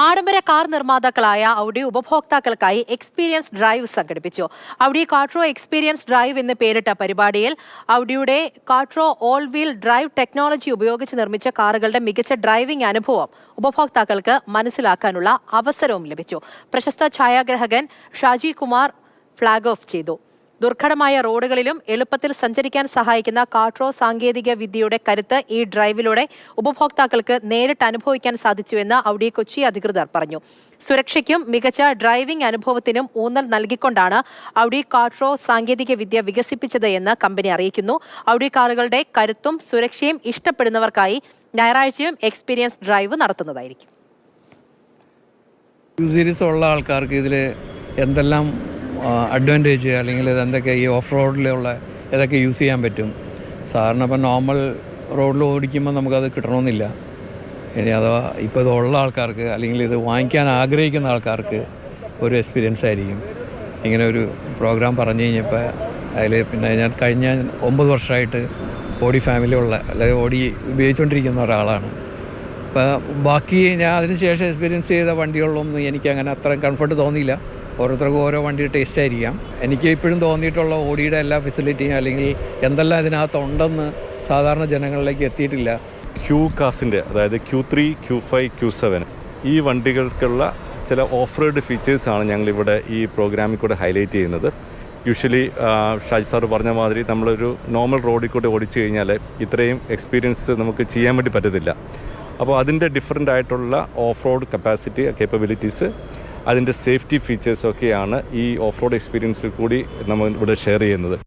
ആഡംബര car നിർമ്മാതാക്കളായ Audi ഉപഭോക്താക്കൾക്കായി experience drive സംഘടിപ്പിച്ചു. Audi കാട്രോ experience drive എന്ന് പേരിട്ട പരിപാടിയിൽ ഔഡിയുടെ കാട്രോ ഓൾ വീൽ ഡ്രൈവ് ടെക്നോളജി ഉപയോഗിച്ച് നിർമ്മിച്ച കാറുകളുടെ മികച്ച ഡ്രൈവിംഗ് അനുഭവം ഉപഭോക്താക്കൾക്ക് മനസ്സിലാക്കാനുള്ള അവസരവും ലഭിച്ചു. പ്രശസ്ത ഛായാഗ്രാഹകൻ ഷാജി കുമാർ ഫ്ളാഗ് ഓഫ് ചെയ്തു. ദുർഘടമായ റോഡുകളിലും എളുപ്പത്തിൽ സഞ്ചരിക്കാൻ സഹായിക്കുന്ന കാട്രോ സാങ്കേതിക വിദ്യയുടെ കരുത്ത് ഈ ഡ്രൈവിലൂടെ ഉപഭോക്താക്കൾക്ക് നേരിട്ട് അനുഭവിക്കാൻ സാധിച്ചുവെന്ന് ഔഡി കൊച്ചി അധികൃതർ പറഞ്ഞു. സുരക്ഷയ്ക്കും മികച്ച ഡ്രൈവിംഗ് അനുഭവത്തിനും ഊന്നൽ നൽകിക്കൊണ്ടാണ് ഔഡി കാട്രോ സാങ്കേതിക വിദ്യ വികസിപ്പിച്ചത് എന്ന് കമ്പനി അറിയിക്കുന്നു. ഔഡി കാറുകളുടെ കരുത്തും സുരക്ഷയും ഇഷ്ടപ്പെടുന്നവർക്കായി ഞായറാഴ്ചയും എക്സ്പീരിയൻസ് ഡ്രൈവ് നടത്തുന്നതായിരിക്കും. ഉള്ള ആൾക്കാർക്ക് ഇതിൽ എന്തെല്ലാം അഡ്വാൻറ്റേജ് അല്ലെങ്കിൽ എന്തൊക്കെ ഈ ഓഫ് റോഡിലുള്ള ഏതൊക്കെ യൂസ് ചെയ്യാൻ പറ്റും. സാധാരണ ഇപ്പം നോർമൽ റോഡിൽ ഓടിക്കുമ്പോൾ നമുക്കത് കിട്ടണമെന്നില്ല. ഇനി അഥവാ ഇപ്പോൾ ഇതുള്ള ആൾക്കാർക്ക് അല്ലെങ്കിൽ ഇത് വാങ്ങിക്കാൻ ആഗ്രഹിക്കുന്ന ആൾക്കാർക്ക് ഒരു എക്സ്പീരിയൻസ് ആയിരിക്കും. ഇങ്ങനെ ഒരു പ്രോഗ്രാം പറഞ്ഞു കഴിഞ്ഞപ്പോൾ അതിൽ പിന്നെ ഞാൻ കഴിഞ്ഞ 9 വർഷമായിട്ട് ഓഡി ഫാമിലിയുള്ള അല്ലെങ്കിൽ ഓഡി ഉപയോഗിച്ചുകൊണ്ടിരിക്കുന്ന ഒരാളാണ്. അപ്പോൾ ബാക്കി ഞാൻ അതിന് ശേഷം എക്സ്പീരിയൻസ് ചെയ്ത വണ്ടികളിലൊന്നും എനിക്കങ്ങനെ അത്ര കംഫർട്ട് തോന്നിയില്ല. ഓരോരുത്തർക്കും ഓരോ വണ്ടി ടേസ്റ്റ് ആയിരിക്കാം. എനിക്ക് ഇപ്പോഴും തോന്നിയിട്ടുള്ള ഓഡിയുടെ എല്ലാ ഫെസിലിറ്റിയും അല്ലെങ്കിൽ എന്തെല്ലാം ഇതിനകത്തുണ്ടെന്ന് സാധാരണ ജനങ്ങളിലേക്ക് എത്തിയിട്ടില്ല. ക്യൂ കാസിൻ്റെ അതായത് Q3, Q5, Q7 ഈ വണ്ടികൾക്കുള്ള ചില ഓഫ് റോഡ് ഫീച്ചേഴ്സാണ് ഞങ്ങളിവിടെ ഈ പ്രോഗ്രാമിൽ കൂടെ ഹൈലൈറ്റ് ചെയ്യുന്നത്. യൂഷ്വലി ഷാജി സാർ പറഞ്ഞ മാതിരി നമ്മളൊരു നോർമൽ റോഡിൽ കൂടെ ഓടിച്ചു കഴിഞ്ഞാൽ ഇത്രയും എക്സ്പീരിയൻസ് നമുക്ക് ചെയ്യാൻ വേണ്ടി പറ്റത്തില്ല. അപ്പോൾ അതിൻ്റെ ഡിഫറൻ്റ് ആയിട്ടുള്ള ഓഫ് റോഡ് കപ്പാസിറ്റി കേപ്പബിലിറ്റീസ് അതിൻ്റെ സേഫ്റ്റി ഫീച്ചേഴ്സൊക്കെയാണ് ഈ ഓഫ് റോഡ് എക്സ്പീരിയൻസിൽ കൂടി നമ്മൾ ഇവിടെ ഷെയർ ചെയ്യുന്നത്.